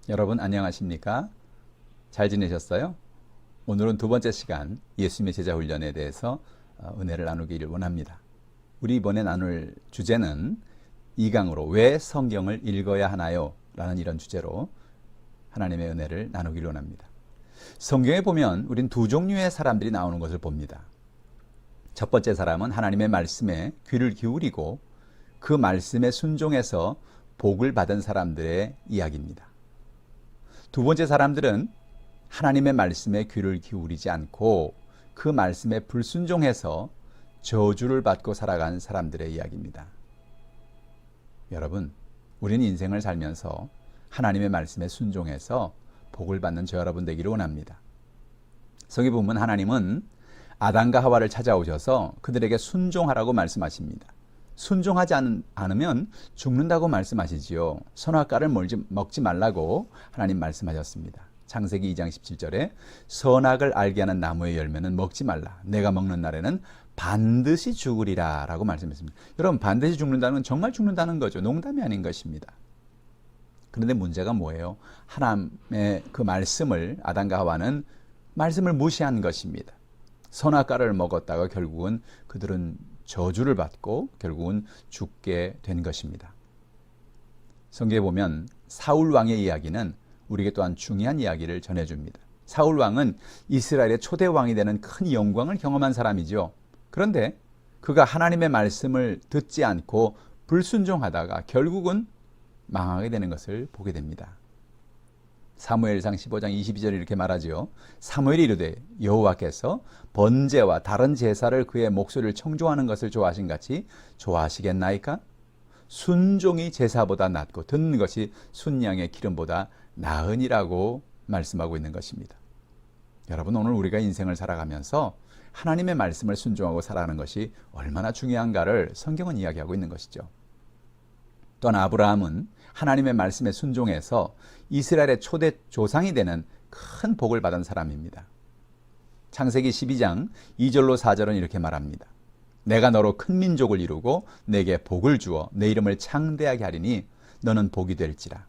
여러분 안녕하십니까? 잘 지내셨어요? 오늘은 두 번째 시간 예수님의 제자 훈련에 대해서 은혜를 나누기를 원합니다. 우리 이번에 나눌 주제는 2강으로 왜 성경을 읽어야 하나요? 라는 이런 주제로 하나님의 은혜를 나누기를 원합니다. 성경에 보면 우린 두 종류의 사람들이 나오는 것을 봅니다. 첫 번째 사람은 하나님의 말씀에 귀를 기울이고 그 말씀에 순종해서 복을 받은 사람들의 이야기입니다. 두 번째 사람들은 하나님의 말씀에 귀를 기울이지 않고 그 말씀에 불순종해서 저주를 받고 살아간 사람들의 이야기입니다. 여러분, 우리는 인생을 살면서 하나님의 말씀에 순종해서 복을 받는 저 여러분 되기를 원합니다. 성경에 보면 하나님은 아담과 하와를 찾아오셔서 그들에게 순종하라고 말씀하십니다. 순종하지 않으면 죽는다고 말씀하시지요. 선악과를 먹지 말라고 하나님 말씀하셨습니다. 창세기 2장 17절에 선악을 알게 하는 나무의 열매는 먹지 말라. 내가 먹는 날에는 반드시 죽으리라 라고 말씀했습니다. 여러분, 반드시 죽는다는 건 정말 죽는다는 거죠. 농담이 아닌 것입니다. 그런데 문제가 뭐예요? 하나님의 그 말씀을 아담과 하와는 말씀을 무시한 것입니다. 선악과를 먹었다가 결국은 그들은 저주를 받고 결국은 죽게 된 것입니다. 성경에 보면 사울 왕의 이야기는 우리에게 또한 중요한 이야기를 전해줍니다. 사울 왕은 이스라엘의 초대 왕이 되는 큰 영광을 경험한 사람이죠. 그런데 그가 하나님의 말씀을 듣지 않고 불순종하다가 결국은 망하게 되는 것을 보게 됩니다. 사무엘상 15장 22절에 이렇게 말하지요. 사무엘이 이르되 여호와께서 번제와 다른 제사를 그의 목소리를 청종하는 것을 좋아하신 같이 좋아하시겠나이까? 순종이 제사보다 낫고 듣는 것이 순양의 기름보다 나으니라고 말씀하고 있는 것입니다. 여러분, 오늘 우리가 인생을 살아가면서 하나님의 말씀을 순종하고 살아가는 것이 얼마나 중요한가를 성경은 이야기하고 있는 것이죠. 또한 아브라함은 하나님의 말씀에 순종해서 이스라엘의 초대 조상이 되는 큰 복을 받은 사람입니다. 창세기 12장 2절로 4절은 이렇게 말합니다. 내가 너로 큰 민족을 이루고 내게 복을 주어 내 이름을 창대하게 하리니 너는 복이 될지라.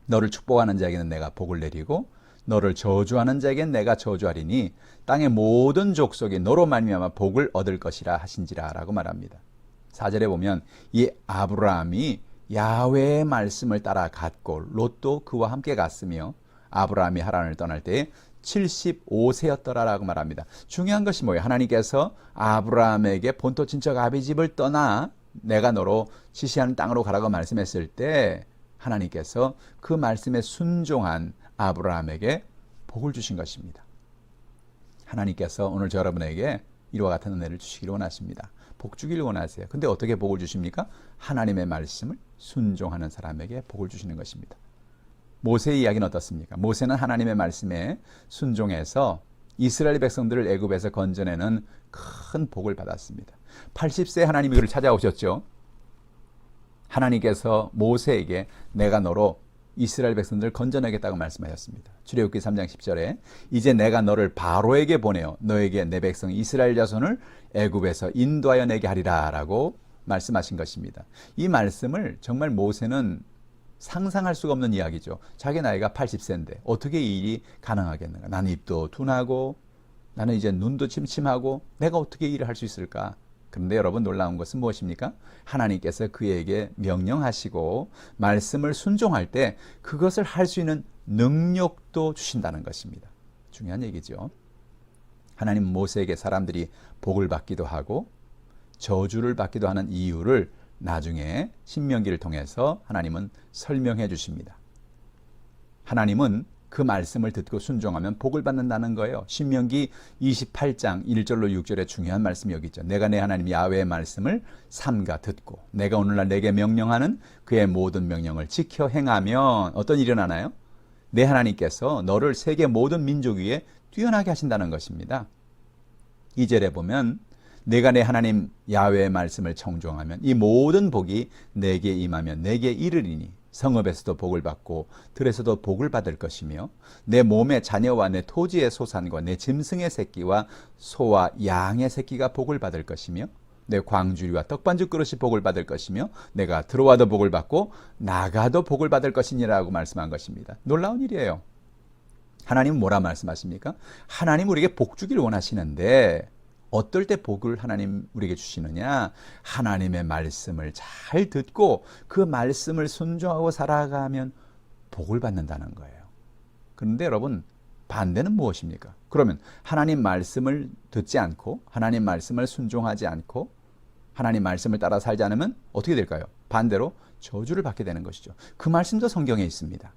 너를 축복하는 자에게는 내가 복을 내리고 너를 저주하는 자에게는 내가 저주하리니 땅의 모든 족속이 너로 말미암아 복을 얻을 것이라 하신지라 라고 말합니다. 4절에 보면 이 아브라함이 야훼의 말씀을 따라 갔고 롯도 그와 함께 갔으며 아브라함이 하란을 떠날 때에 75세였더라라고 말합니다. 중요한 것이 뭐예요? 하나님께서 아브라함에게 본토 친척 아비 집을 떠나 내가 너로 지시하는 땅으로 가라고 말씀했을 때 하나님께서 그 말씀에 순종한 아브라함에게 복을 주신 것입니다. 하나님께서 오늘 저 여러분에게 이와 같은 은혜를 주시기를 원하십니다. 복 주기를 원하세요. 근데 어떻게 복을 주십니까? 하나님의 말씀을 순종하는 사람에게 복을 주시는 것입니다. 모세의 이야기는 어떻습니까? 모세는 하나님의 말씀에 순종해서 이스라엘 백성들을 애굽에서 건져내는 큰 복을 받았습니다. 80세 하나님이 그를 찾아오셨죠. 하나님께서 모세에게 내가 너로 이스라엘 백성들을 건져내겠다고 말씀하셨습니다. 출애굽기 3장 10절에 이제 내가 너를 바로에게 보내어 너에게 내 백성 이스라엘 자손을 애굽에서 인도하여 내게 하리라 라고 말씀하신 것입니다. 이 말씀을 정말 모세는 상상할 수가 없는 이야기죠. 자기 나이가 80세인데 어떻게 이 일이 가능하겠는가? 나는 입도 둔하고 나는 이제 눈도 침침하고 내가 어떻게 일을 할 수 있을까? 그런데 여러분, 놀라운 것은 무엇입니까? 하나님께서 그에게 명령하시고 말씀을 순종할 때 그것을 할 수 있는 능력도 주신다는 것입니다. 중요한 얘기죠. 하나님 모세에게 사람들이 복을 받기도 하고 저주를 받기도 하는 이유를 나중에 신명기를 통해서 하나님은 설명해 주십니다. 하나님은 그 말씀을 듣고 순종하면 복을 받는다는 거예요. 신명기 28장 1절로 6절에 중요한 말씀이 여기 있죠. 내가 내 하나님 야훼의 말씀을 삼가 듣고 내가 오늘날 내게 명령하는 그의 모든 명령을 지켜 행하면 어떤 일이 일어나나요? 내 하나님께서 너를 세계 모든 민족 위에 뛰어나게 하신다는 것입니다. 2절에 보면 내가 내 하나님 야훼의 말씀을 청종하면 이 모든 복이 내게 임하면 내게 이르리니 성읍에서도 복을 받고 들에서도 복을 받을 것이며 내 몸의 자녀와 내 토지의 소산과 내 짐승의 새끼와 소와 양의 새끼가 복을 받을 것이며 내 광주리와 떡반죽 그릇이 복을 받을 것이며 내가 들어와도 복을 받고 나가도 복을 받을 것이니라고 말씀한 것입니다. 놀라운 일이에요. 하나님은 뭐라 말씀하십니까? 하나님 우리에게 복 주기를 원하시는데 어떨 때 복을 하나님 우리에게 주시느냐? 하나님의 말씀을 잘 듣고 그 말씀을 순종하고 살아가면 복을 받는다는 거예요. 그런데 여러분, 반대는 무엇입니까? 그러면 하나님 말씀을 듣지 않고 하나님 말씀을 순종하지 않고 하나님 말씀을 따라 살지 않으면 어떻게 될까요? 반대로 저주를 받게 되는 것이죠. 그 말씀도 성경에 있습니다.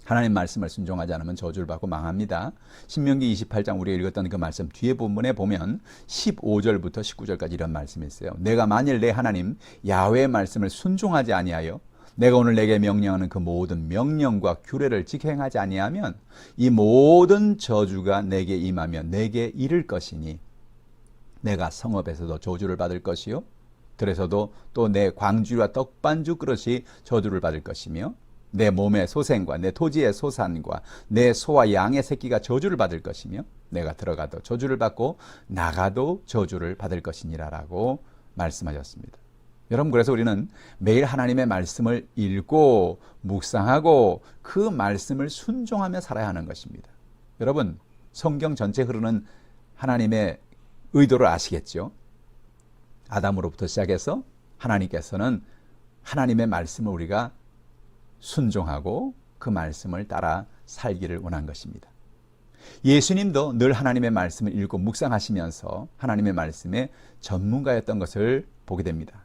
하나님 말씀을 순종하지 않으면 저주를 받고 망합니다. 신명기 28장 우리가 읽었던 그 말씀 뒤에 본문에 보면 15절부터 19절까지 이런 말씀이 있어요. 내가 만일 내 하나님 야훼의 말씀을 순종하지 아니하여 내가 오늘 내게 명령하는 그 모든 명령과 규례를 지켜 행하지 아니하면 이 모든 저주가 내게 임하며 내게 이를 것이니 내가 성읍에서도 저주를 받을 것이요 들에서도 또 내 광주와 떡반죽 그릇이 저주를 받을 것이며 내 몸의 소생과 내 토지의 소산과 내 소와 양의 새끼가 저주를 받을 것이며 내가 들어가도 저주를 받고 나가도 저주를 받을 것이니라라고 말씀하셨습니다. 여러분, 그래서 우리는 매일 하나님의 말씀을 읽고 묵상하고 그 말씀을 순종하며 살아야 하는 것입니다. 여러분, 성경 전체 흐르는 하나님의 의도를 아시겠죠? 아담으로부터 시작해서 하나님께서는 하나님의 말씀을 우리가 순종하고 그 말씀을 따라 살기를 원한 것입니다. 예수님도 늘 하나님의 말씀을 읽고 묵상하시면서 하나님의 말씀의 전문가였던 것을 보게 됩니다.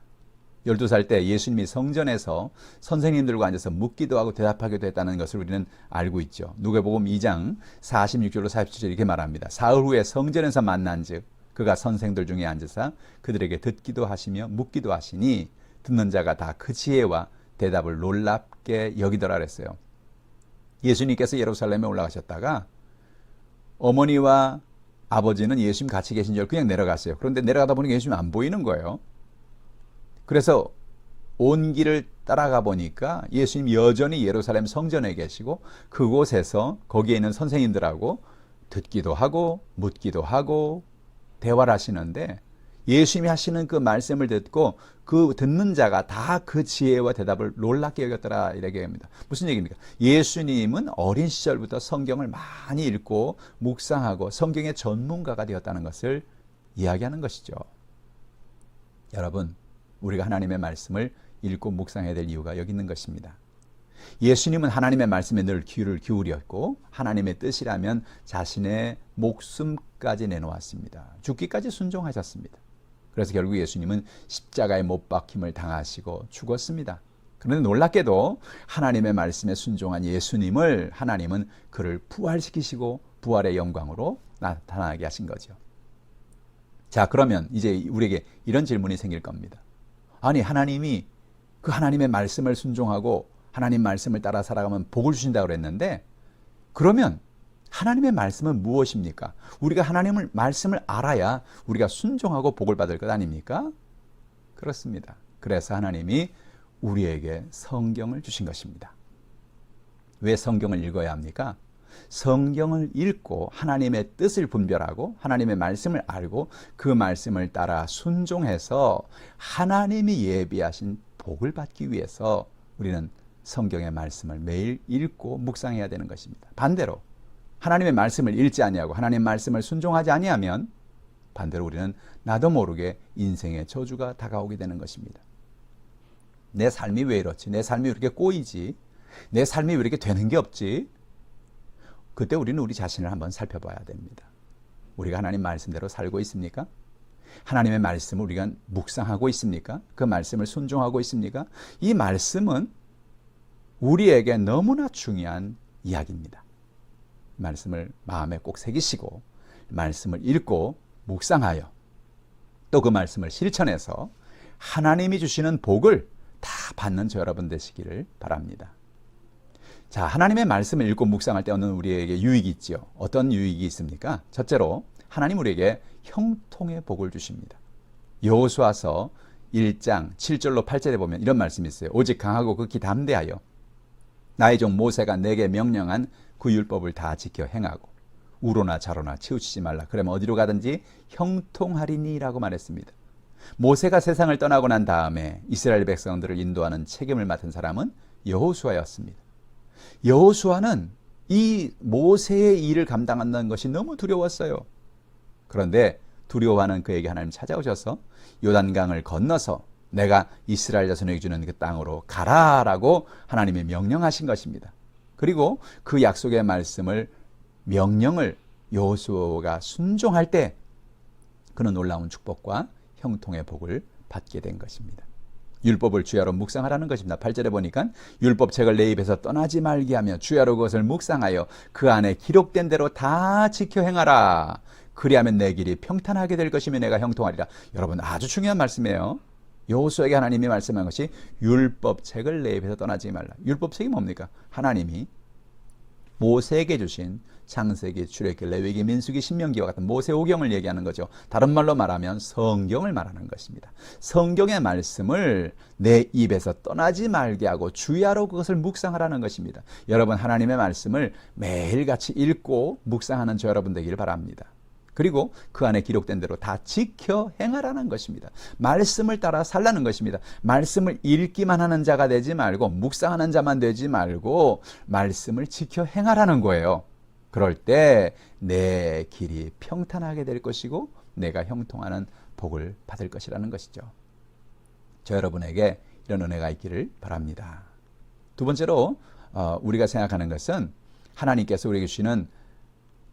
12살 때 예수님이 성전에서 선생님들과 앉아서 묻기도 하고 대답하기도 했다는 것을 우리는 알고 있죠. 누가복음 2장 46절로 47절 이렇게 말합니다. 사흘 후에 성전에서 만난즉 그가 선생들 중에 앉으사 그들에게 듣기도 하시며 묻기도 하시니 듣는 자가 다 그 지혜와 대답을 놀랍게 여기더라 그랬어요. 예수님께서 예루살렘에 올라가셨다가 어머니와 아버지는 예수님 같이 계신 줄 그냥 내려갔어요. 그런데 내려가다 보니까 예수님 안 보이는 거예요. 그래서 온 길을 따라가 보니까 예수님 여전히 예루살렘 성전에 계시고 그곳에서 거기에 있는 선생님들하고 듣기도 하고 묻기도 하고 대화를 하시는데 예수님이 하시는 그 말씀을 듣고 그 듣는 자가 다 그 지혜와 대답을 놀랍게 여겼더라 이렇게 합니다. 무슨 얘기입니까? 예수님은 어린 시절부터 성경을 많이 읽고 묵상하고 성경의 전문가가 되었다는 것을 이야기하는 것이죠. 여러분, 우리가 하나님의 말씀을 읽고 묵상해야 될 이유가 여기 있는 것입니다. 예수님은 하나님의 말씀에 늘 귀를 기울였고 하나님의 뜻이라면 자신의 목숨까지 내놓았습니다. 죽기까지 순종하셨습니다. 그래서 결국 예수님은 십자가에 못 박힘을 당하시고 죽었습니다. 그런데 놀랍게도 하나님의 말씀에 순종한 예수님을 하나님은 그를 부활시키시고 부활의 영광으로 나타나게 하신 거죠. 자, 그러면 이제 우리에게 이런 질문이 생길 겁니다. 아니, 하나님이 그 하나님의 말씀을 순종하고 하나님 말씀을 따라 살아가면 복을 주신다고 그랬는데 그러면 하나님의 말씀은 무엇입니까? 우리가 하나님의 말씀을 알아야 우리가 순종하고 복을 받을 것 아닙니까? 그렇습니다. 그래서 하나님이 우리에게 성경을 주신 것입니다. 왜 성경을 읽어야 합니까? 성경을 읽고 하나님의 뜻을 분별하고 하나님의 말씀을 알고 그 말씀을 따라 순종해서 하나님이 예비하신 복을 받기 위해서 우리는 성경의 말씀을 매일 읽고 묵상해야 되는 것입니다. 반대로 하나님의 말씀을 읽지 아니하고 하나님의 말씀을 순종하지 아니하면 반대로 우리는 나도 모르게 인생의 저주가 다가오게 되는 것입니다. 내 삶이 왜 이렇지? 내 삶이 왜 이렇게 꼬이지? 내 삶이 왜 이렇게 되는 게 없지? 그때 우리는 우리 자신을 한번 살펴봐야 됩니다. 우리가 하나님 말씀대로 살고 있습니까? 하나님의 말씀을 우리가 묵상하고 있습니까? 그 말씀을 순종하고 있습니까? 이 말씀은 우리에게 너무나 중요한 이야기입니다. 말씀을 마음에 꼭 새기시고 말씀을 읽고 묵상하여 또 그 말씀을 실천해서 하나님이 주시는 복을 다 받는 저 여러분 되시기를 바랍니다. 자, 하나님의 말씀을 읽고 묵상할 때 얻는 우리에게 유익이 있죠. 어떤 유익이 있습니까? 첫째로 하나님 우리에게 형통의 복을 주십니다. 여호수아서 1장 7절로 8절에 보면 이런 말씀이 있어요. 오직 강하고 극히 담대하여 나의 종 모세가 내게 명령한 그 율법을 다 지켜 행하고 우로나 좌로나 치우치지 말라. 그러면 어디로 가든지 형통하리니 라고 말했습니다. 모세가 세상을 떠나고 난 다음에 이스라엘 백성들을 인도하는 책임을 맡은 사람은 여호수아였습니다. 여호수아는 이 모세의 일을 감당한다는 것이 너무 두려웠어요. 그런데 두려워하는 그에게 하나님 찾아오셔서 요단강을 건너서 내가 이스라엘 자손에게 주는 그 땅으로 가라라고 하나님이 명령하신 것입니다. 그리고 그 약속의 명령을 여호수아가 순종할 때 그는 놀라운 축복과 형통의 복을 받게 된 것입니다. 율법을 주야로 묵상하라는 것입니다. 8절에 보니까 율법책을 내 입에서 떠나지 말게 하며 주야로 그것을 묵상하여 그 안에 기록된 대로 다 지켜 행하라. 그리하면 내 길이 평탄하게 될 것이며 내가 형통하리라. 여러분, 아주 중요한 말씀이에요. 여호수아에게 하나님이 말씀한 것이 율법책을 내 입에서 떠나지 말라. 율법책이 뭡니까? 하나님이 모세에게 주신 창세기, 출애굽기, 레위기, 민수기, 신명기와 같은 모세오경을 얘기하는 거죠. 다른 말로 말하면 성경을 말하는 것입니다. 성경의 말씀을 내 입에서 떠나지 말게 하고 주야로 그것을 묵상하라는 것입니다. 여러분, 하나님의 말씀을 매일같이 읽고 묵상하는 저 여러분 되기를 바랍니다. 그리고 그 안에 기록된 대로 다 지켜 행하라는 것입니다. 말씀을 따라 살라는 것입니다. 말씀을 읽기만 하는 자가 되지 말고 묵상하는 자만 되지 말고 말씀을 지켜 행하라는 거예요. 그럴 때 내 길이 평탄하게 될 것이고 내가 형통하는 복을 받을 것이라는 것이죠. 저 여러분에게 이런 은혜가 있기를 바랍니다. 두 번째로 우리가 생각하는 것은 하나님께서 우리에게 주시는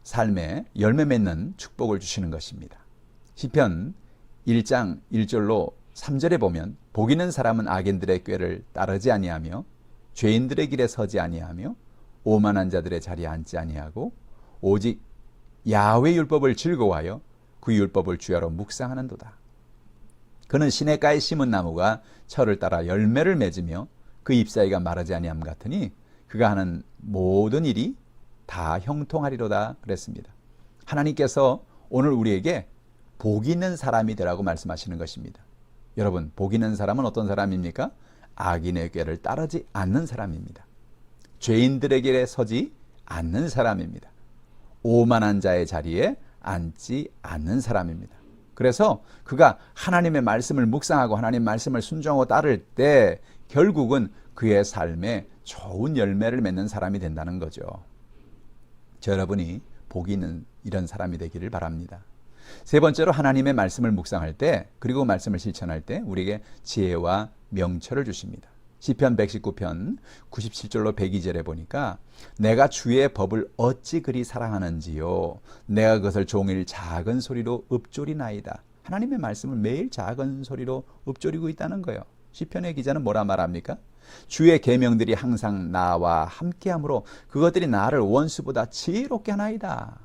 삶에 열매 맺는 축복을 주시는 것입니다. 시편 1장 1절로 3절에 보면 복 있는 사람은 악인들의 꾀를 따르지 아니하며 죄인들의 길에 서지 아니하며 오만한 자들의 자리에 앉지 아니하고 오직 야훼 율법을 즐거워하여 그 율법을 주야로 묵상하는도다. 그는 시냇가에 심은 나무가 철을 따라 열매를 맺으며 그 잎사귀가 마르지 아니함 같으니 그가 하는 모든 일이 다 형통하리로다 그랬습니다. 하나님께서 오늘 우리에게 복 있는 사람이 되라고 말씀하시는 것입니다. 여러분, 복 있는 사람은 어떤 사람입니까? 악인의 꾀를 따르지 않는 사람입니다. 죄인들의 길에 서지 않는 사람입니다. 오만한 자의 자리에 앉지 않는 사람입니다. 그래서 그가 하나님의 말씀을 묵상하고 하나님 말씀을 순종하고 따를 때 결국은 그의 삶에 좋은 열매를 맺는 사람이 된다는 거죠. 저 여러분이 복이 있는 이런 사람이 되기를 바랍니다. 세 번째로 하나님의 말씀을 묵상할 때 그리고 말씀을 실천할 때 우리에게 지혜와 명철을 주십니다. 시편 119편 97절로 102절에 보니까 내가 주의 법을 어찌 그리 사랑하는지요 내가 그것을 종일 작은 소리로 읊조리나이다. 하나님의 말씀을 매일 작은 소리로 읊조리고 있다는 거예요. 시편의 기자는 뭐라 말합니까? 주의 계명들이 항상 나와 함께하므로 그것들이 나를 원수보다 지혜롭게 하나이다.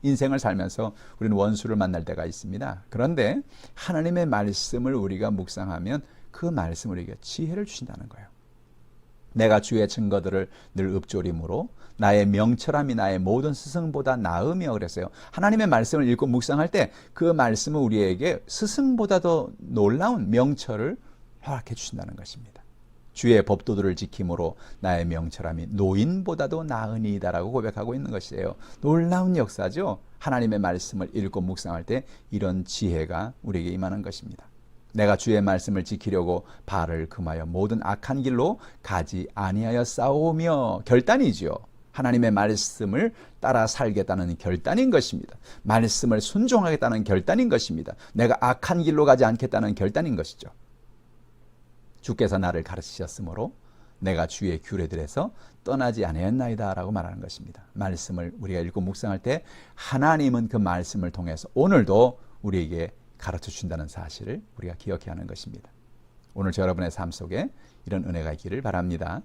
인생을 살면서 우리는 원수를 만날 때가 있습니다. 그런데 하나님의 말씀을 우리가 묵상하면 그 말씀을 우리에게 지혜를 주신다는 거예요. 내가 주의 증거들을 늘 읊조림으로 나의 명철함이 나의 모든 스승보다 나으며 그랬어요. 하나님의 말씀을 읽고 묵상할 때 그 말씀은 우리에게 스승보다도 놀라운 명철을 허락해 주신다는 것입니다. 주의 법도들을 지킴으로 나의 명철함이 노인보다도 나으니이다라고 고백하고 있는 것이에요. 놀라운 역사죠. 하나님의 말씀을 읽고 묵상할 때 이런 지혜가 우리에게 임하는 것입니다. 내가 주의 말씀을 지키려고 발을 금하여 모든 악한 길로 가지 아니하여 싸우며 결단이지요. 하나님의 말씀을 따라 살겠다는 결단인 것입니다. 말씀을 순종하겠다는 결단인 것입니다. 내가 악한 길로 가지 않겠다는 결단인 것이죠. 주께서 나를 가르치셨으므로 내가 주의 규례들에서 떠나지 아니하였나이다 라고 말하는 것입니다. 말씀을 우리가 읽고 묵상할 때 하나님은 그 말씀을 통해서 오늘도 우리에게 가르쳐 주신다는 사실을 우리가 기억해야 하는 것입니다. 오늘 저 여러분의 삶 속에 이런 은혜가 있기를 바랍니다.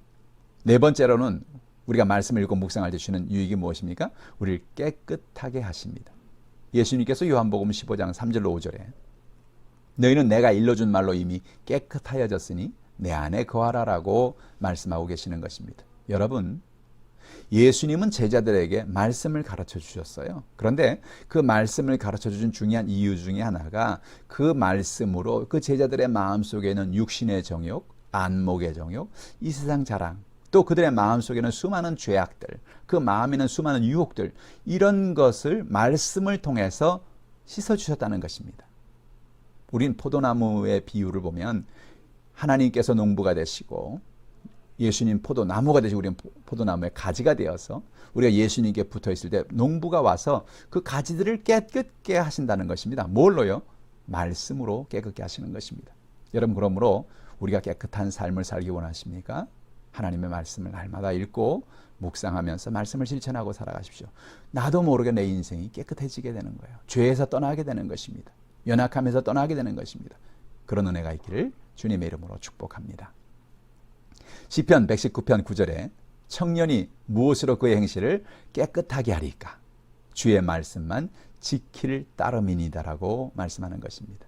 네 번째로는 우리가 말씀을 읽고 묵상할 때 주시는 유익이 무엇입니까? 우리를 깨끗하게 하십니다. 예수님께서 요한복음 15장 3절로 5절에 너희는 내가 일러준 말로 이미 깨끗하여졌으니 내 안에 거하라라고 말씀하고 계시는 것입니다. 여러분, 예수님은 제자들에게 말씀을 가르쳐 주셨어요. 그런데 그 말씀을 가르쳐 주신 중요한 이유 중에 하나가 그 말씀으로 그 제자들의 마음속에는 육신의 정욕, 안목의 정욕, 이 세상 자랑, 또 그들의 마음속에는 수많은 죄악들, 그 마음에는 수많은 유혹들, 이런 것을 말씀을 통해서 씻어주셨다는 것입니다. 우린 포도나무의 비유를 보면 하나님께서 농부가 되시고 예수님 포도나무가 되시고 우리는 포도나무의 가지가 되어서 우리가 예수님께 붙어 있을 때 농부가 와서 그 가지들을 깨끗게 하신다는 것입니다. 뭘로요? 말씀으로 깨끗게 하시는 것입니다. 여러분, 그러므로 우리가 깨끗한 삶을 살기 원하십니까? 하나님의 말씀을 날마다 읽고 묵상하면서 말씀을 실천하고 살아가십시오. 나도 모르게 내 인생이 깨끗해지게 되는 거예요. 죄에서 떠나게 되는 것입니다. 연약함에서 떠나게 되는 것입니다. 그런 은혜가 있기를 주님의 이름으로 축복합니다. 시편 119편 9절에 청년이 무엇으로 그의 행실을 깨끗하게 하리까? 주의 말씀만 지킬 따름이니다라고 말씀하는 것입니다.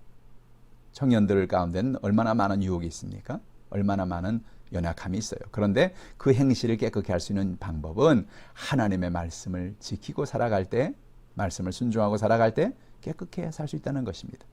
청년들 가운데는 얼마나 많은 유혹이 있습니까? 얼마나 많은 연약함이 있어요. 그런데 그 행실을 깨끗게 할 수 있는 방법은 하나님의 말씀을 지키고 살아갈 때, 말씀을 순종하고 살아갈 때 깨끗게 살 수 있다는 것입니다.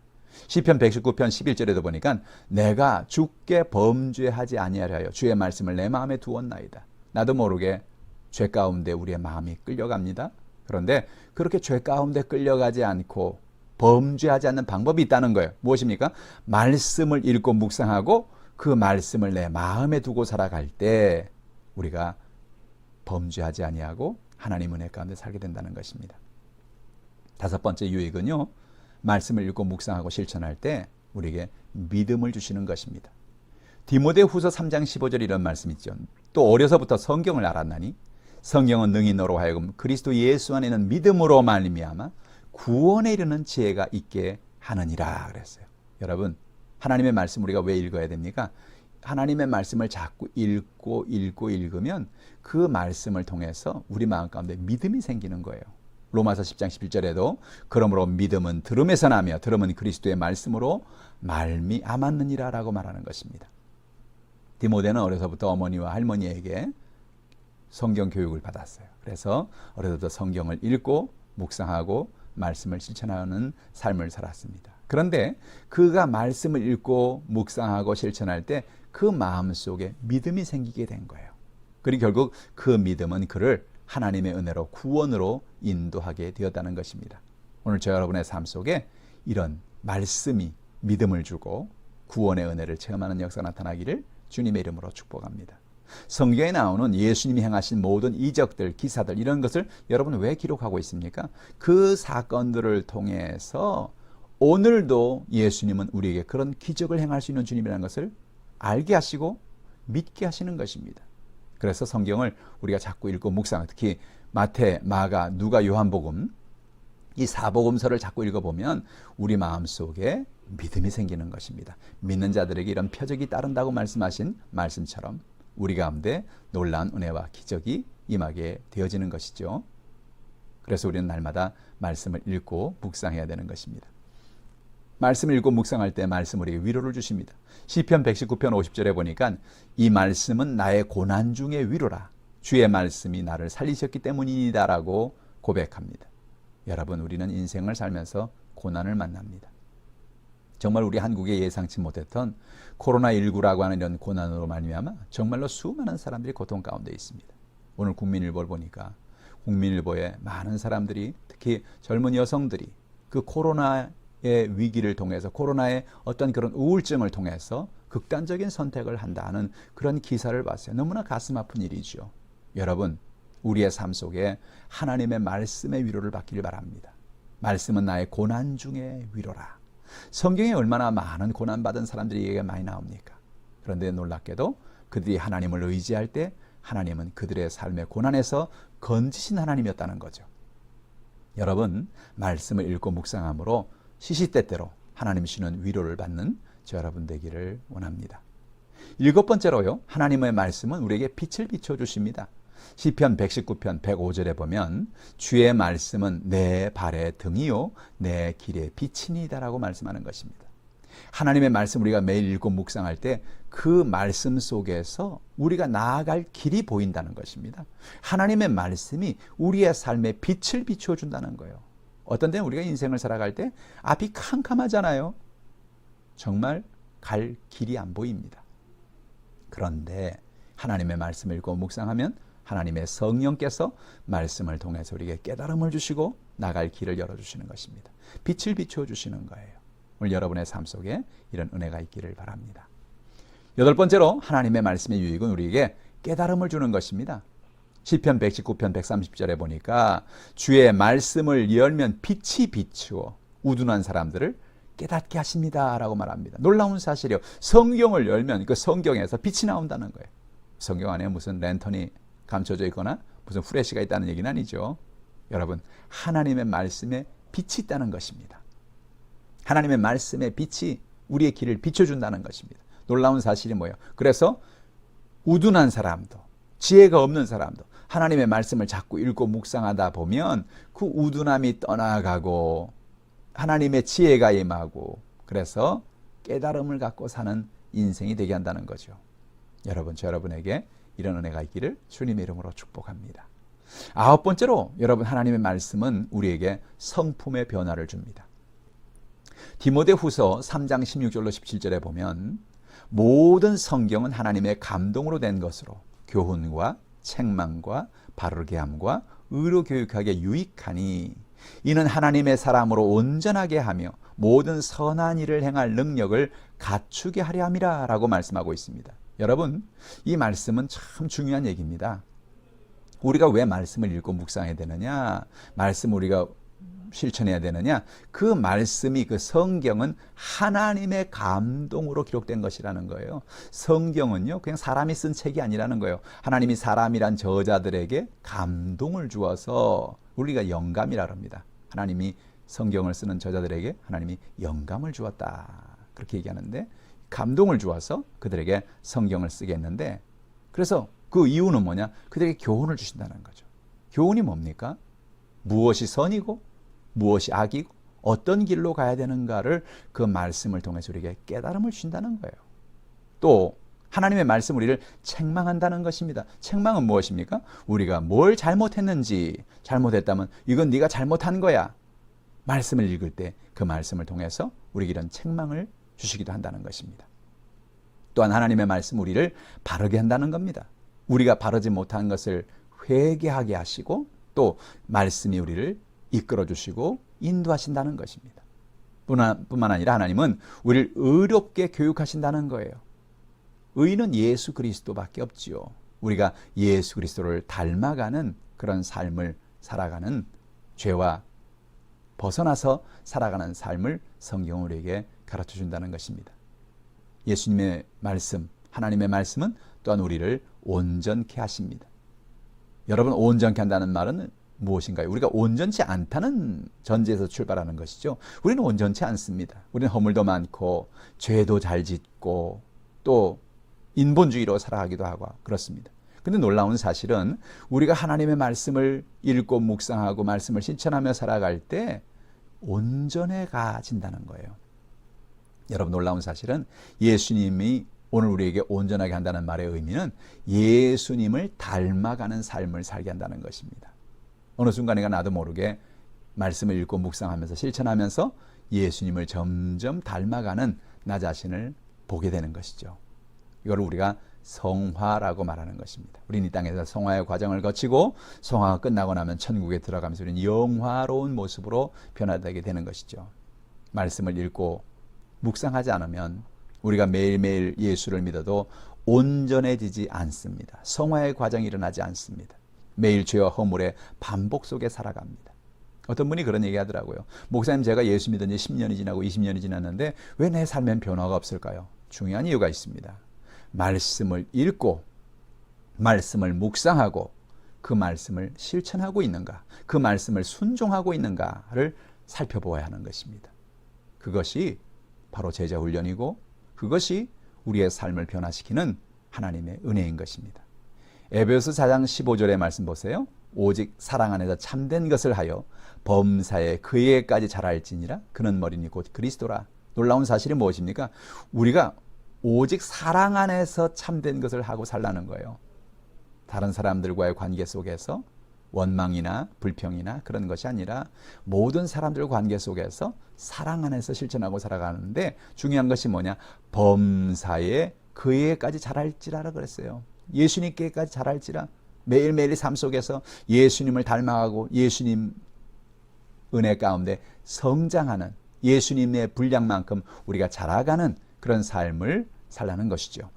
시편 119편 11절에도 보니까 내가 주께 범죄하지 아니하려 하여 주의 말씀을 내 마음에 두었나이다. 나도 모르게 죄 가운데 우리의 마음이 끌려갑니다. 그런데 그렇게 죄 가운데 끌려가지 않고 범죄하지 않는 방법이 있다는 거예요. 무엇입니까? 말씀을 읽고 묵상하고 그 말씀을 내 마음에 두고 살아갈 때 우리가 범죄하지 아니하고 하나님 은혜 가운데 살게 된다는 것입니다. 다섯 번째 유익은요, 말씀을 읽고 묵상하고 실천할 때 우리에게 믿음을 주시는 것입니다. 디모데후서 3장 15절 이런 말씀 있죠. 또 어려서부터 성경을 알았나니 성경은 능히 너로 하여금 그리스도 예수 안에 있는 믿음으로 말미암아 구원에 이르는 지혜가 있게 하느니라 그랬어요. 여러분, 하나님의 말씀 우리가 왜 읽어야 됩니까? 하나님의 말씀을 자꾸 읽으면 그 말씀을 통해서 우리 마음 가운데 믿음이 생기는 거예요. 로마서 10장 11절에도 그러므로 믿음은 들음에서 나며 들음은 그리스도의 말씀으로 말미암았느니라 라고 말하는 것입니다. 디모데는 어려서부터 어머니와 할머니에게 성경 교육을 받았어요. 그래서 어려서부터 성경을 읽고 묵상하고 말씀을 실천하는 삶을 살았습니다. 그런데 그가 말씀을 읽고 묵상하고 실천할 때 그 마음속에 믿음이 생기게 된 거예요. 그리고 결국 그 믿음은 그를 하나님의 은혜로 구원으로 인도하게 되었다는 것입니다. 오늘 저 여러분의 삶 속에 이런 말씀이 믿음을 주고 구원의 은혜를 체험하는 역사가 나타나기를 주님의 이름으로 축복합니다. 성경에 나오는 예수님이 행하신 모든 이적들, 기사들 이런 것을 여러분은 왜 기록하고 있습니까? 그 사건들을 통해서 오늘도 예수님은 우리에게 그런 기적을 행할 수 있는 주님이라는 것을 알게 하시고 믿게 하시는 것입니다. 그래서 성경을 우리가 자꾸 읽고 묵상, 특히 마태, 마가, 누가, 요한복음 이 사복음서를 자꾸 읽어보면 우리 마음속에 믿음이 생기는 것입니다. 믿는 자들에게 이런 표적이 따른다고 말씀하신 말씀처럼 우리 가운데 놀라운 은혜와 기적이 임하게 되어지는 것이죠. 그래서 우리는 날마다 말씀을 읽고 묵상해야 되는 것입니다. 말씀을 읽고 묵상할 때 말씀 우리에게 위로를 주십니다. 시편 119편 50절에 보니까 이 말씀은 나의 고난 중의 위로라. 주의 말씀이 나를 살리셨기 때문이다 라고 고백합니다. 여러분, 우리는 인생을 살면서 고난을 만납니다. 정말 우리 한국에 예상치 못했던 코로나19라고 하는 이런 고난으로 말미암아 정말로 수많은 사람들이 고통 가운데 있습니다. 오늘 국민일보를 보니까 국민일보에 많은 사람들이, 특히 젊은 여성들이 그 코로나의 위기를 통해서, 코로나의 어떤 그런 우울증을 통해서 극단적인 선택을 한다는 그런 기사를 봤어요. 너무나 가슴 아픈 일이죠. 여러분, 우리의 삶 속에 하나님의 말씀의 위로를 받기를 바랍니다. 말씀은 나의 고난 중의 위로라. 성경에 얼마나 많은 고난받은 사람들이 많이 나옵니까? 그런데 놀랍게도 그들이 하나님을 의지할 때 하나님은 그들의 삶의 고난에서 건지신 하나님이었다는 거죠. 여러분, 말씀을 읽고 묵상함으로 시시때때로 하나님 주시는 위로를 받는 저 여러분 되기를 원합니다. 일곱 번째로요, 하나님의 말씀은 우리에게 빛을 비춰주십니다. 시편 119편 105절에 보면 주의 말씀은 내 발의 등이요 내 길의 빛이니이다 라고 말씀하는 것입니다. 하나님의 말씀 우리가 매일 읽고 묵상할 때 그 말씀 속에서 우리가 나아갈 길이 보인다는 것입니다. 하나님의 말씀이 우리의 삶에 빛을 비춰준다는 거예요. 어떤 때는 우리가 인생을 살아갈 때 앞이 캄캄하잖아요. 정말 갈 길이 안 보입니다. 그런데 하나님의 말씀을 읽고 묵상하면 하나님의 성령께서 말씀을 통해서 우리에게 깨달음을 주시고 나갈 길을 열어주시는 것입니다. 빛을 비춰주시는 거예요. 오늘 여러분의 삶 속에 이런 은혜가 있기를 바랍니다. 여덟 번째로 하나님의 말씀의 유익은 우리에게 깨달음을 주는 것입니다. 시편 119편 130절에 보니까 주의 말씀을 열면 빛이 비추어 우둔한 사람들을 깨닫게 하십니다 라고 말합니다. 놀라운 사실이요. 성경을 열면 그 성경에서 빛이 나온다는 거예요. 성경 안에 무슨 랜턴이 감춰져 있거나 무슨 후레쉬가 있다는 얘기는 아니죠. 여러분, 하나님의 말씀에 빛이 있다는 것입니다. 하나님의 말씀의 빛이 우리의 길을 비춰준다는 것입니다. 놀라운 사실이 뭐예요? 그래서 우둔한 사람도, 지혜가 없는 사람도 하나님의 말씀을 자꾸 읽고 묵상하다 보면 그 우둔함이 떠나가고 하나님의 지혜가 임하고 그래서 깨달음을 갖고 사는 인생이 되게 한다는 거죠. 여러분, 저 여러분에게 이런 은혜가 있기를 주님의 이름으로 축복합니다. 아홉 번째로 여러분, 하나님의 말씀은 우리에게 성품의 변화를 줍니다. 디모데후서 3장 16절로 17절에 보면 모든 성경은 하나님의 감동으로 된 것으로 교훈과 책망과 바르게 함과 의로 교육하기에 유익하니 이는 하나님의 사람으로 온전하게 하며 모든 선한 일을 행할 능력을 갖추게 하려 함이라 라고 말씀하고 있습니다. 여러분, 이 말씀은 참 중요한 얘기입니다. 우리가 왜 말씀을 읽고 묵상해야 되느냐, 말씀 우리가 실천해야 되느냐, 그 말씀이, 그 성경은 하나님의 감동으로 기록된 것이라는 거예요. 성경은요 그냥 사람이 쓴 책이 아니라는 거예요. 하나님이 사람이란 저자들에게 감동을 주어서, 우리가 영감이라 합니다. 하나님이 성경을 쓰는 저자들에게 하나님이 영감을 주었다 그렇게 얘기하는데, 감동을 주어서 그들에게 성경을 쓰게 했는데, 그래서 그 이유는 뭐냐, 그들에게 교훈을 주신다는 거죠. 교훈이 뭡니까? 무엇이 선이고 무엇이 악이고 어떤 길로 가야 되는가를 그 말씀을 통해서 우리에게 깨달음을 주신다는 거예요. 또 하나님의 말씀 우리를 책망한다는 것입니다. 책망은 무엇입니까? 우리가 뭘 잘못했는지, 잘못했다면 이건 네가 잘못한 거야. 말씀을 읽을 때 그 말씀을 통해서 우리에게 이런 책망을 주시기도 한다는 것입니다. 또한 하나님의 말씀 우리를 바르게 한다는 겁니다. 우리가 바르지 못한 것을 회개하게 하시고 또 말씀이 우리를 이끌어 주시고 인도하신다는 것입니다. 뿐만 아니라 하나님은 우리를 의롭게 교육하신다는 거예요. 의는 예수 그리스도밖에 없지요. 우리가 예수 그리스도를 닮아가는 그런 삶을 살아가는, 죄와 벗어나서 살아가는 삶을 성경은 우리에게 가르쳐 준다는 것입니다. 예수님의 말씀, 하나님의 말씀은 또한 우리를 온전케 하십니다. 여러분, 온전케 한다는 말은 무엇인가요? 우리가 온전치 않다는 전제에서 출발하는 것이죠. 우리는 온전치 않습니다. 우리는 허물도 많고 죄도 잘 짓고 또 인본주의로 살아가기도 하고 그렇습니다. 근데 놀라운 사실은 우리가 하나님의 말씀을 읽고 묵상하고 말씀을 실천하며 살아갈 때 온전해가진다는 거예요. 여러분, 놀라운 사실은 예수님이 오늘 우리에게 온전하게 한다는 말의 의미는 예수님을 닮아가는 삶을 살게 한다는 것입니다. 어느 순간인가 나도 모르게 말씀을 읽고 묵상하면서 실천하면서 예수님을 점점 닮아가는 나 자신을 보게 되는 것이죠. 이걸 우리가 성화라고 말하는 것입니다. 우리는 이 땅에서 성화의 과정을 거치고 성화가 끝나고 나면 천국에 들어가면서 우리는 영화로운 모습으로 변화되게 되는 것이죠. 말씀을 읽고 묵상하지 않으면 우리가 매일매일 예수를 믿어도 온전해지지 않습니다. 성화의 과정이 일어나지 않습니다. 매일 죄와 허물의 반복 속에 살아갑니다. 어떤 분이 그런 얘기 하더라고요. 목사님, 제가 예수 믿은 지 10년이 지나고 20년이 지났는데 왜 내 삶엔 변화가 없을까요? 중요한 이유가 있습니다. 말씀을 읽고 말씀을 묵상하고 그 말씀을 실천하고 있는가, 그 말씀을 순종하고 있는가를 살펴보아야 하는 것입니다. 그것이 바로 제자 훈련이고 그것이 우리의 삶을 변화시키는 하나님의 은혜인 것입니다. 에베소서 4장 15절의 말씀 보세요. 오직 사랑 안에서 참된 것을 하여 범사에 그에게까지 자랄지니라. 그는 머리니 곧 그리스도라. 놀라운 사실이 무엇입니까? 우리가 오직 사랑 안에서 참된 것을 하고 살라는 거예요. 다른 사람들과의 관계 속에서 원망이나 불평이나 그런 것이 아니라 모든 사람들 관계 속에서 사랑 안에서 실천하고 살아가는데, 중요한 것이 뭐냐? 범사에 그에게까지 자랄지라라 그랬어요. 예수님께까지 자랄지라. 매일매일 삶 속에서 예수님을 닮아가고 예수님 은혜 가운데 성장하는 예수님의 분량만큼 우리가 자라가는 그런 삶을 살라는 것이죠.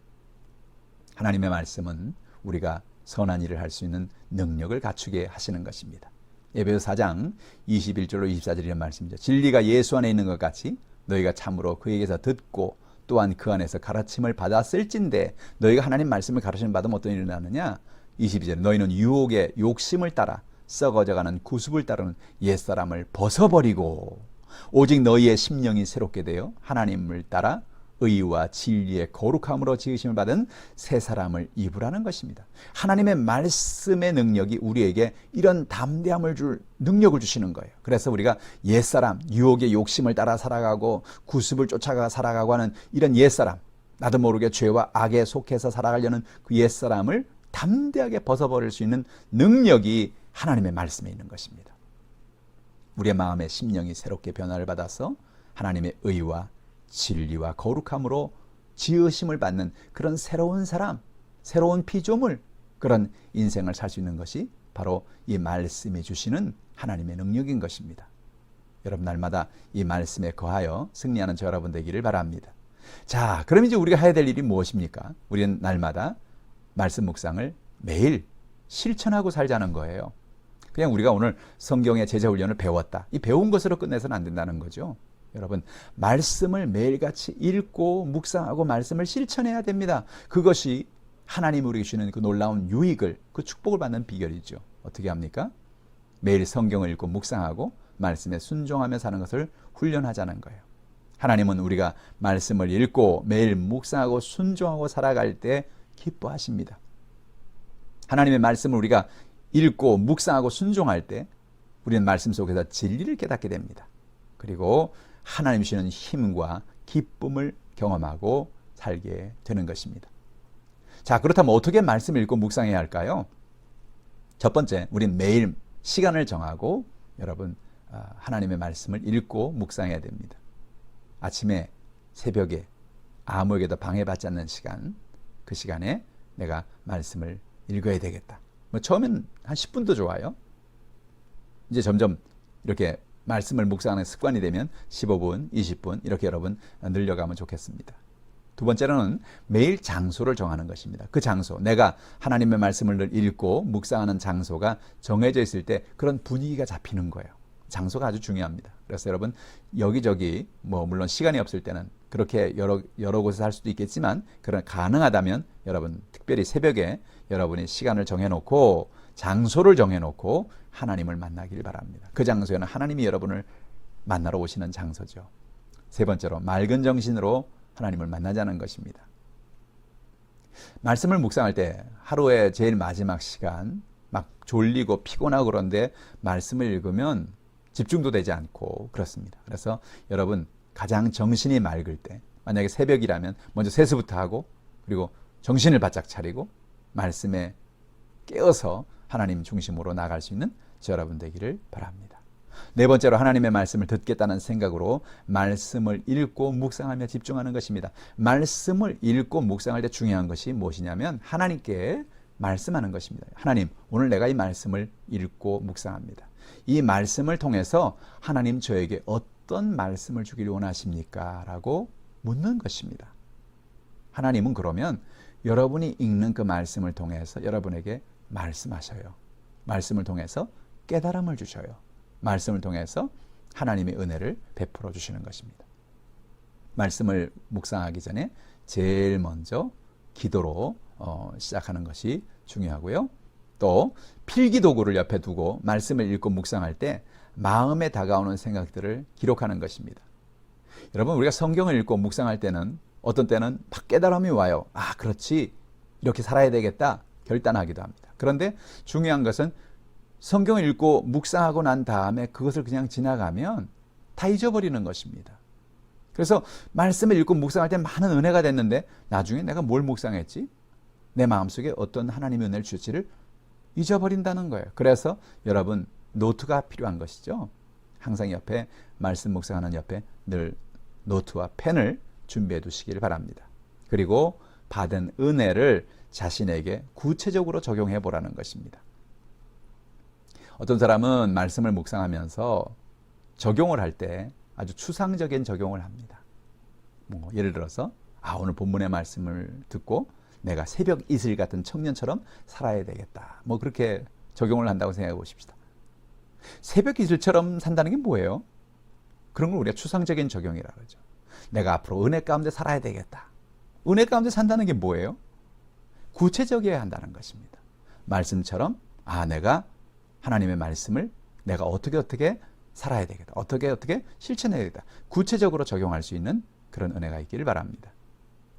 하나님의 말씀은 우리가 선한 일을 할 수 있는 능력을 갖추게 하시는 것입니다. 에베소 4장 21절로 24절 이런 말씀이죠. 진리가 예수 안에 있는 것 같이 너희가 참으로 그에게서 듣고 또한 그 안에서 가르침을 받았을진데 너희가 하나님 말씀을 가르침을 받으면 어떤 일이 일어나느냐. 22절 너희는 유혹의 욕심을 따라 썩어져가는 구습을 따르는 옛사람을 벗어버리고 오직 너희의 심령이 새롭게 되어 하나님을 따라 의와 진리의 거룩함으로 지으심을 받은 새 사람을 입으라는 것입니다. 하나님의 말씀의 능력이 우리에게 이런 담대함을 줄 능력을 주시는 거예요. 그래서 우리가 옛사람, 유혹의 욕심을 따라 살아가고 구습을 쫓아가 살아가고 하는 이런 옛사람, 나도 모르게 죄와 악에 속해서 살아가려는 그 옛사람을 담대하게 벗어버릴 수 있는 능력이 하나님의 말씀에 있는 것입니다. 우리의 마음의 심령이 새롭게 변화를 받아서 하나님의 의와 진리와 거룩함으로 지으심을 받는 그런 새로운 사람, 새로운 피조물, 그런 인생을 살 수 있는 것이 바로 이 말씀이 주시는 하나님의 능력인 것입니다. 여러분 날마다 이 말씀에 거하여 승리하는 저 여러분 되기를 바랍니다. 자, 그럼 이제 우리가 해야 될 일이 무엇입니까? 우리는 날마다 말씀 묵상을 매일 실천하고 살자는 거예요. 그냥 우리가 오늘 성경의 제자훈련을 배웠다, 이 배운 것으로 끝내서는 안 된다는 거죠. 여러분 말씀을 매일같이 읽고 묵상하고 말씀을 실천해야 됩니다. 그것이 하나님이 우리에게 주시는 그 놀라운 유익을, 그 축복을 받는 비결이죠. 어떻게 합니까? 매일 성경을 읽고 묵상하고 말씀에 순종하며 사는 것을 훈련하자는 거예요. 하나님은 우리가 말씀을 읽고 매일 묵상하고 순종하고 살아갈 때 기뻐하십니다. 하나님의 말씀을 우리가 읽고 묵상하고 순종할 때 우리는 말씀 속에서 진리를 깨닫게 됩니다. 그리고 하나님 주시는 힘과 기쁨을 경험하고 살게 되는 것입니다. 자, 그렇다면 어떻게 말씀을 읽고 묵상해야 할까요? 첫 번째, 우린 매일 시간을 정하고 여러분 하나님의 말씀을 읽고 묵상해야 됩니다. 아침에, 새벽에 아무에게도 방해받지 않는 시간, 그 시간에 내가 말씀을 읽어야 되겠다. 처음엔 한 10분도 좋아요. 이제 점점 이렇게 말씀을 묵상하는 습관이 되면 15분, 20분 이렇게 여러분 늘려가면 좋겠습니다. 두 번째로는 매일 장소를 정하는 것입니다. 그 장소, 내가 하나님의 말씀을 읽고 묵상하는 장소가 정해져 있을 때 그런 분위기가 잡히는 거예요. 장소가 아주 중요합니다. 그래서 여러분 여기저기 물론 시간이 없을 때는 그렇게 여러 곳에서 할 수도 있겠지만 그런 가능하다면 여러분 특별히 새벽에 여러분이 시간을 정해놓고 장소를 정해놓고 하나님을 만나길 바랍니다. 그 장소에는 하나님이 여러분을 만나러 오시는 장소죠. 세 번째로 맑은 정신으로 하나님을 만나자는 것입니다. 말씀을 묵상할 때 하루의 제일 마지막 시간 막 졸리고 피곤하고 그런데 말씀을 읽으면 집중도 되지 않고 그렇습니다. 그래서 여러분 가장 정신이 맑을 때 만약에 새벽이라면 먼저 세수부터 하고 그리고 정신을 바짝 차리고 말씀에 깨어서 하나님 중심으로 나갈 수 있는 저 여러분 되기를 바랍니다. 네 번째로 하나님의 말씀을 듣겠다는 생각으로 말씀을 읽고 묵상하며 집중하는 것입니다. 말씀을 읽고 묵상할 때 중요한 것이 무엇이냐면 하나님께 말씀하는 것입니다. 하나님, 오늘 내가 이 말씀을 읽고 묵상합니다. 이 말씀을 통해서 하나님 저에게 어떤 말씀을 주기를 원하십니까? 라고 묻는 것입니다. 하나님은 그러면 여러분이 읽는 그 말씀을 통해서 여러분에게 말씀하셔요. 말씀을 통해서 깨달음을 주셔요. 말씀을 통해서 하나님의 은혜를 베풀어 주시는 것입니다. 말씀을 묵상하기 전에 제일 먼저 기도로 시작하는 것이 중요하고요. 또 필기도구를 옆에 두고 말씀을 읽고 묵상할 때 마음에 다가오는 생각들을 기록하는 것입니다. 여러분 우리가 성경을 읽고 묵상할 때는 어떤 때는 막 깨달음이 와요. 아, 그렇지. 이렇게 살아야 되겠다. 결단하기도 합니다. 그런데 중요한 것은 성경을 읽고 묵상하고 난 다음에 그것을 그냥 지나가면 다 잊어버리는 것입니다. 그래서 말씀을 읽고 묵상할 때 많은 은혜가 됐는데 나중에 내가 뭘 묵상했지? 내 마음속에 어떤 하나님의 은혜를 주실지를 잊어버린다는 거예요. 그래서 여러분 노트가 필요한 것이죠. 항상 옆에 말씀 묵상하는 옆에 늘 노트와 펜을 준비해 두시길 바랍니다. 그리고 받은 은혜를 자신에게 구체적으로 적용해 보라는 것입니다. 어떤 사람은 말씀을 묵상하면서 적용을 할 때 아주 추상적인 적용을 합니다. 뭐 예를 들어서 오늘 본문의 말씀을 듣고 내가 새벽 이슬 같은 청년처럼 살아야 되겠다. 뭐 그렇게 적용을 한다고 생각해 보십시다. 새벽 이슬처럼 산다는 게 뭐예요? 그런 걸 우리가 추상적인 적용이라고 그러죠. 내가 앞으로 은혜 가운데 살아야 되겠다. 은혜 가운데 산다는 게 뭐예요? 구체적이어야 한다는 것입니다. 말씀처럼 내가 하나님의 말씀을 내가 어떻게 살아야 되겠다. 어떻게 실천해야 되겠다. 구체적으로 적용할 수 있는 그런 은혜가 있기를 바랍니다.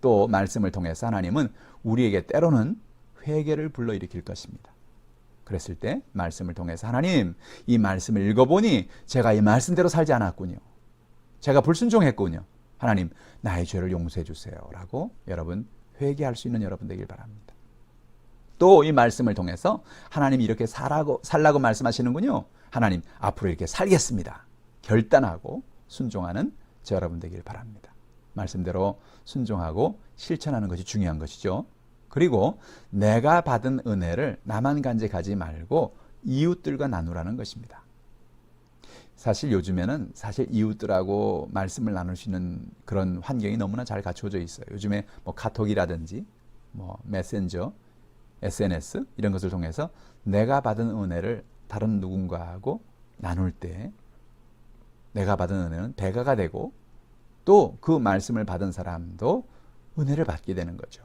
또 말씀을 통해서 하나님은 우리에게 때로는 회개를 불러일으킬 것입니다. 그랬을 때 말씀을 통해서 하나님, 이 말씀을 읽어보니 제가 이 말씀대로 살지 않았군요. 제가 불순종했군요. 하나님, 나의 죄를 용서해 주세요. 라고 여러분 회개할 수 있는 여러분 되길 바랍니다. 또 이 말씀을 통해서 하나님이 이렇게 살라고 말씀하시는군요. 하나님, 앞으로 이렇게 살겠습니다. 결단하고 순종하는 저 여러분 되길 바랍니다. 말씀대로 순종하고 실천하는 것이 중요한 것이죠. 그리고 내가 받은 은혜를 나만 간직하지 말고 이웃들과 나누라는 것입니다. 사실 요즘에는 이웃들하고 말씀을 나눌 수 있는 그런 환경이 너무나 잘 갖춰져 있어요. 요즘에 뭐 카톡이라든지 뭐 메신저, SNS 이런 것을 통해서 내가 받은 은혜를 다른 누군가하고 나눌 때 내가 받은 은혜는 배가가 되고 또 그 말씀을 받은 사람도 은혜를 받게 되는 거죠.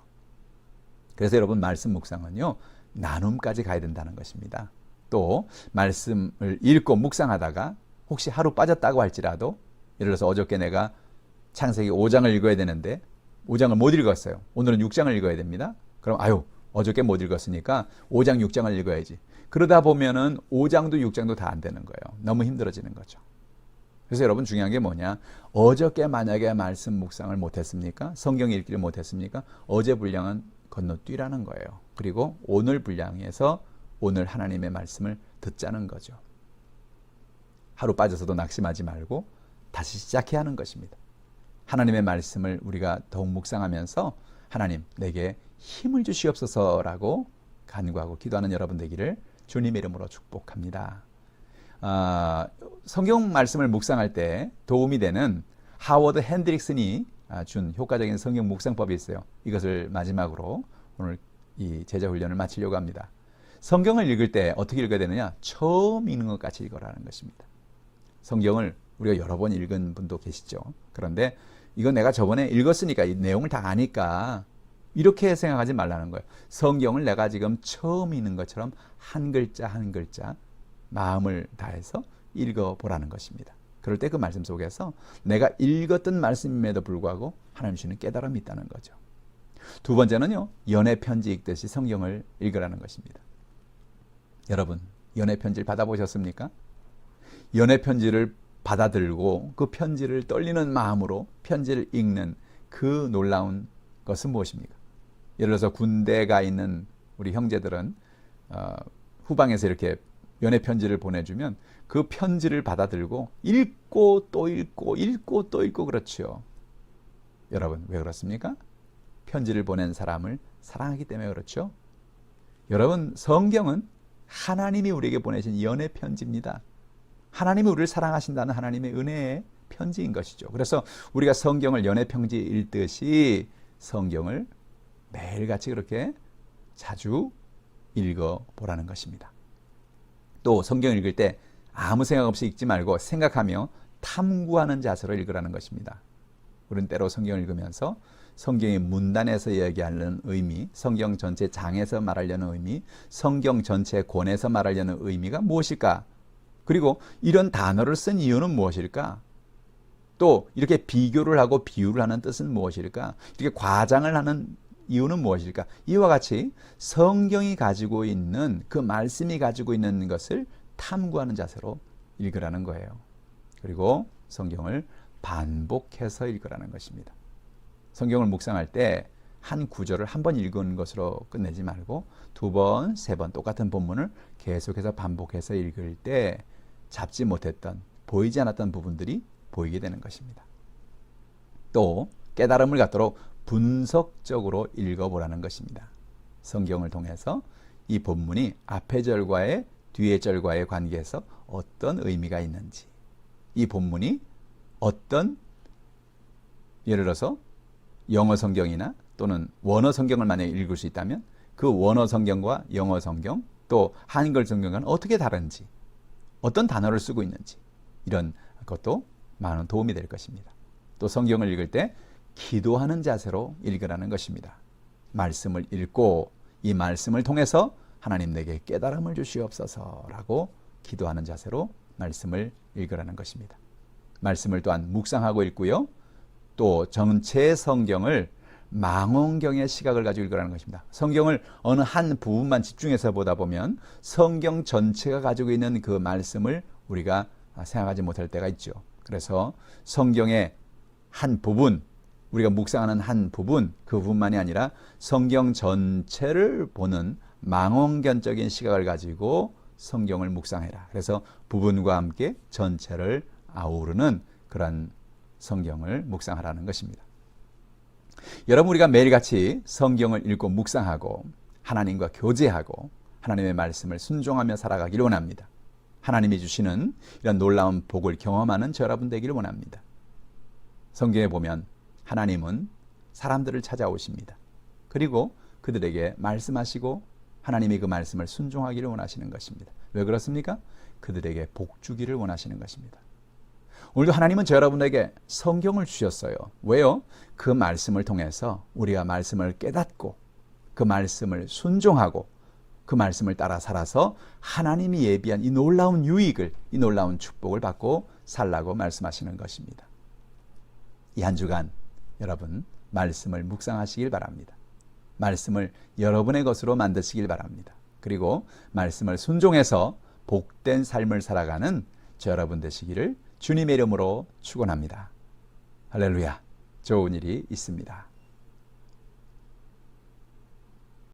그래서 여러분 말씀 묵상은요, 나눔까지 가야 된다는 것입니다. 또 말씀을 읽고 묵상하다가 혹시 하루 빠졌다고 할지라도, 예를 들어서 어저께 내가 창세기 5장을 읽어야 되는데 5장을 못 읽었어요. 오늘은 6장을 읽어야 됩니다. 그럼 어저께 못 읽었으니까 5장, 6장을 읽어야지. 그러다 보면은 5장도 6장도 다 안 되는 거예요. 너무 힘들어지는 거죠. 그래서 여러분 중요한 게 뭐냐? 어저께 만약에 말씀 묵상을 못했습니까? 성경 읽기를 못했습니까? 어제 분량은 건너뛰라는 거예요. 그리고 오늘 분량에서 오늘 하나님의 말씀을 듣자는 거죠. 하루 빠져서도 낙심하지 말고 다시 시작해야 하는 것입니다. 하나님의 말씀을 우리가 더욱 묵상하면서 하나님, 내게 힘을 주시옵소서라고 간구하고 기도하는 여러분 되기를 주님의 이름으로 축복합니다. 성경 말씀을 묵상할 때 도움이 되는 하워드 핸드릭슨이 준 효과적인 성경 묵상법이 있어요. 이것을 마지막으로 오늘 이 제자 훈련을 마치려고 합니다. 성경을 읽을 때 어떻게 읽어야 되느냐? 처음 읽는 것 같이 읽어라는 것입니다. 성경을 우리가 여러 번 읽은 분도 계시죠. 그런데 이건 내가 저번에 읽었으니까 이 내용을 다 아니까 이렇게 생각하지 말라는 거예요. 성경을 내가 지금 처음 읽는 것처럼 한 글자 한 글자 마음을 다해서 읽어보라는 것입니다. 그럴 때 그 말씀 속에서 내가 읽었던 말씀임에도 불구하고 하나님 주시는 깨달음이 있다는 거죠. 두 번째는요, 연애 편지 읽듯이 성경을 읽으라는 것입니다. 여러분, 연애 편지를 받아보셨습니까? 연애 편지를 받아들고 그 편지를 떨리는 마음으로 편지를 읽는 그 놀라운 것은 무엇입니까? 예를 들어서 군대에 가 있는 우리 형제들은 후방에서 이렇게 연애 편지를 보내주면 그 편지를 받아들고 읽고 또 읽고 그렇죠. 여러분, 왜 그렇습니까? 편지를 보낸 사람을 사랑하기 때문에 그렇죠. 여러분, 성경은 하나님이 우리에게 보내신 연애 편지입니다. 하나님이 우리를 사랑하신다는 하나님의 은혜의 편지인 것이죠. 그래서 우리가 성경을 연애 편지 읽듯이 성경을 매일같이 그렇게 자주 읽어보라는 것입니다. 또 성경 읽을 때 아무 생각 없이 읽지 말고 생각하며 탐구하는 자세로 읽으라는 것입니다. 우리는 때로 성경을 읽으면서 성경의 문단에서 이야기하는 의미, 성경 전체 장에서 말하려는 의미, 성경 전체 권에서 말하려는 의미가 무엇일까? 그리고 이런 단어를 쓴 이유는 무엇일까? 또 이렇게 비교를 하고 비유를 하는 뜻은 무엇일까? 이렇게 과장을 하는 이유는 무엇일까? 이와 같이 성경이 가지고 있는 그 말씀이 가지고 있는 것을 탐구하는 자세로 읽으라는 거예요. 그리고 성경을 반복해서 읽으라는 것입니다. 성경을 묵상할 때 한 구절을 한 번 읽은 것으로 끝내지 말고 두 번, 세 번 똑같은 본문을 계속해서 반복해서 읽을 때 잡지 못했던, 보이지 않았던 부분들이 보이게 되는 것입니다. 또 깨달음을 갖도록 분석적으로 읽어보라는 것입니다. 성경을 통해서 이 본문이 앞의 절과의 뒤의 절과의 관계에서 어떤 의미가 있는지, 이 본문이 어떤 예를 들어서 영어 성경이나 또는 원어 성경을 만약에 읽을 수 있다면 그 원어 성경과 영어 성경 또 한글 성경과는 어떻게 다른지 어떤 단어를 쓰고 있는지 이런 것도 많은 도움이 될 것입니다. 또 성경을 읽을 때 기도하는 자세로 읽으라는 것입니다. 말씀을 읽고 이 말씀을 통해서 하나님 내게 깨달음을 주시옵소서라고 기도하는 자세로 말씀을 읽으라는 것입니다. 말씀을 또한 묵상하고 읽고요. 또 전체 성경을 망원경의 시각을 가지고 읽으라는 것입니다. 성경을 어느 한 부분만 집중해서 보다 보면 성경 전체가 가지고 있는 그 말씀을 우리가 생각하지 못할 때가 있죠. 그래서 성경의 한 부분, 우리가 묵상하는 한 부분, 그 부분만이 아니라 성경 전체를 보는 망원경적인 시각을 가지고 성경을 묵상해라. 그래서 부분과 함께 전체를 아우르는 그런 성경을 묵상하라는 것입니다. 여러분, 우리가 매일같이 성경을 읽고 묵상하고 하나님과 교제하고 하나님의 말씀을 순종하며 살아가기를 원합니다. 하나님이 주시는 이런 놀라운 복을 경험하는 저 여러분 되기를 원합니다. 성경에 보면 하나님은 사람들을 찾아오십니다. 그리고 그들에게 말씀하시고 하나님이 그 말씀을 순종하기를 원하시는 것입니다. 왜 그렇습니까? 그들에게 복 주기를 원하시는 것입니다. 오늘도 하나님은 저 여러분에게 성경을 주셨어요. 왜요? 그 말씀을 통해서 우리가 말씀을 깨닫고 그 말씀을 순종하고 그 말씀을 따라 살아서 하나님이 예비한 이 놀라운 유익을, 이 놀라운 축복을 받고 살라고 말씀하시는 것입니다. 이 한 주간 여러분 말씀을 묵상하시길 바랍니다. 말씀을 여러분의 것으로 만드시길 바랍니다. 그리고 말씀을 순종해서 복된 삶을 살아가는 저 여러분 되시기를 주님의 이름으로 축원합니다. 할렐루야. 좋은 일이 있습니다.